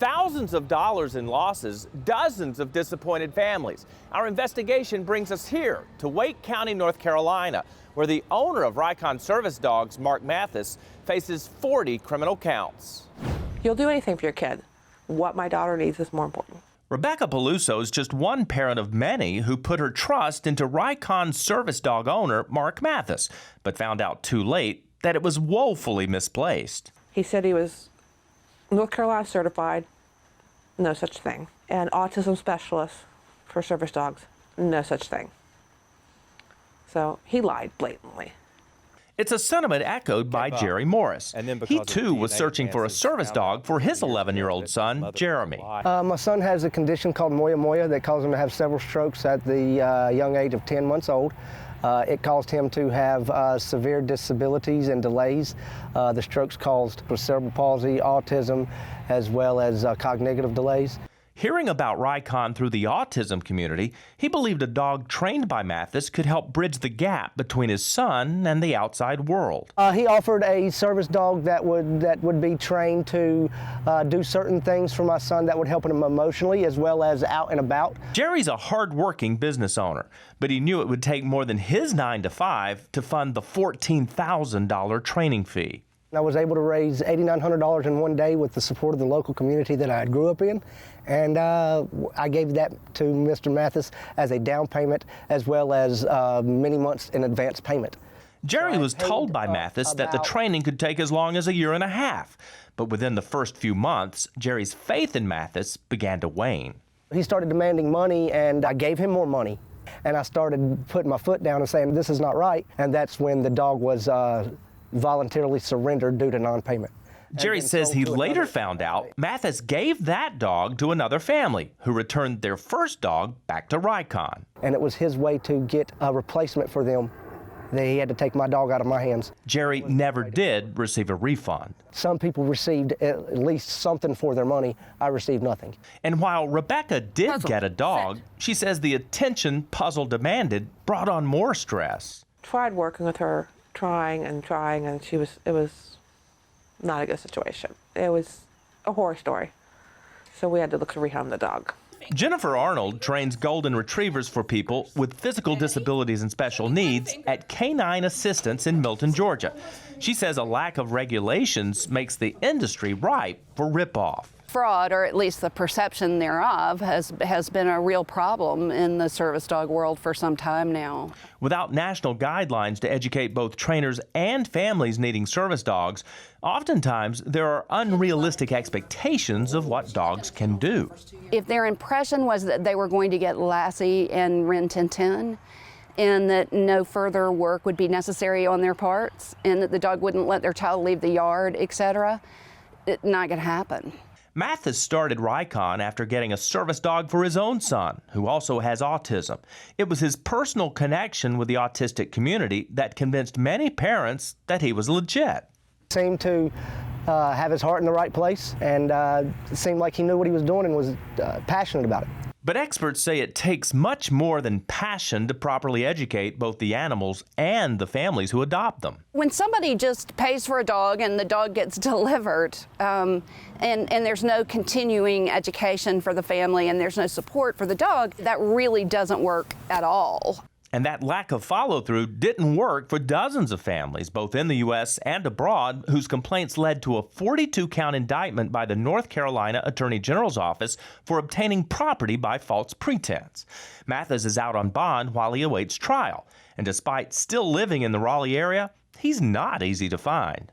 Thousands of dollars in losses, dozens of disappointed families. Our investigation brings us here to Wake County, North Carolina, where the owner of Rikon Service Dogs, Mark Mathis, faces 40 criminal counts. You'll do anything for your kid. What my daughter needs is more important. Rebecca Peluso is just one parent of many who put her trust into Rikon Service Dog owner Mark Mathis, but found out too late that it was woefully misplaced. He said he was North Carolina certified, no such thing. And autism specialist for service dogs, no such thing. So he lied blatantly. It's a sentiment echoed by Jerry Morris. He too was searching for a service dog for his 11-year-old son, Jeremy. My son has a condition called moya moya that caused him to have several strokes at the young age of 10 months old. It caused him to have severe disabilities and delays. The strokes caused cerebral palsy, autism, as well as cognitive delays. Hearing about Rikon through the autism community, he believed a dog trained by Mathis could help bridge the gap between his son and the outside world. He offered a service dog that would be trained to do certain things for my son that would help him emotionally as well as out and about. Jerry's a hard-working business owner, but he knew it would take more than his 9 to 5 to fund the $14,000 training fee. I was able to raise $8,900 in one day with the support of the local community that I grew up in, and I gave that to Mr. Mathis as a down payment as well as many months in advance payment. Jerry was told by Mathis that the training could take as long as a year and a half, but within the first few months, Jerry's faith in Mathis began to wane. He started demanding money, and I gave him more money, and I started putting my foot down and saying, this is not right, and that's when the dog was voluntarily surrendered due to non-payment. Jerry says he later found out Mathis gave that dog to another family who returned their first dog back to Rikon. And it was his way to get a replacement for them. He had to take my dog out of my hands. Jerry never did receive a refund. Some people received at least something for their money. I received nothing. And while Rebecca did get a dog, she says the attention Puzzle demanded brought on more stress. Tried working with her, trying, and it was not a good situation. It was a horror story. So we had to look to rehome the dog. Jennifer Arnold trains golden retrievers for people with physical disabilities and special needs at Canine Assistance in Milton, Georgia. She says a lack of regulations makes the industry ripe for ripoff. Fraud, or at least the perception thereof, has been a real problem in the service dog world for some time now. Without national guidelines to educate both trainers and families needing service dogs, oftentimes there are unrealistic expectations of what dogs can do. If their impression was that they were going to get Lassie and Rin Tin Tin, and that no further work would be necessary on their parts, and that the dog wouldn't let their child leave the yard, etc., it's not going to happen. Mathis started Rikon after getting a service dog for his own son, who also has autism. It was his personal connection with the autistic community that convinced many parents that he was legit. Seemed to have his heart in the right place, and it seemed like he knew what he was doing and was passionate about it. But experts say it takes much more than passion to properly educate both the animals and the families who adopt them. When somebody just pays for a dog and the dog gets delivered, and there's no continuing education for the family and there's no support for the dog, that really doesn't work at all. And that lack of follow-through didn't work for dozens of families, both in the U.S. and abroad, whose complaints led to a 42-count indictment by the North Carolina Attorney General's office for obtaining property by false pretense. Mathis is out on bond while he awaits trial, and despite still living in the Raleigh area, he's not easy to find.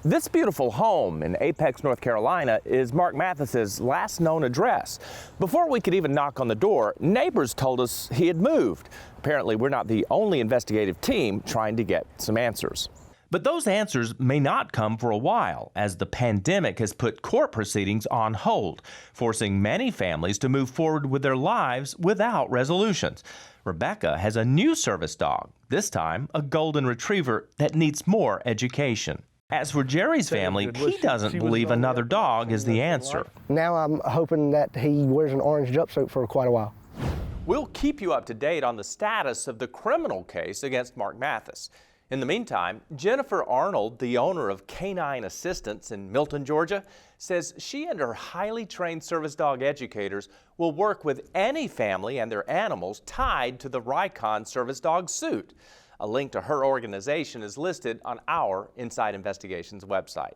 This beautiful home in Apex, North Carolina is Mark Mathis's last known address. Before we could even knock on the door, neighbors told us he had moved. Apparently, we're not the only investigative team trying to get some answers. But those answers may not come for a while, as the pandemic has put court proceedings on hold, forcing many families to move forward with their lives without resolutions. Rebecca has a new service dog, this time a golden retriever that needs more education. As for Jerry's family, he doesn't believe another dog is the answer. Now I'm hoping that he wears an orange jumpsuit for quite a while. We'll keep you up to date on the status of the criminal case against Mark Mathis. In the meantime, Jennifer Arnold, the owner of Canine Assistance in Milton, Georgia, says she and her highly trained service dog educators will work with any family and their animals tied to the Ricon service dog suit. A link to her organization is listed on our Inside Investigations website.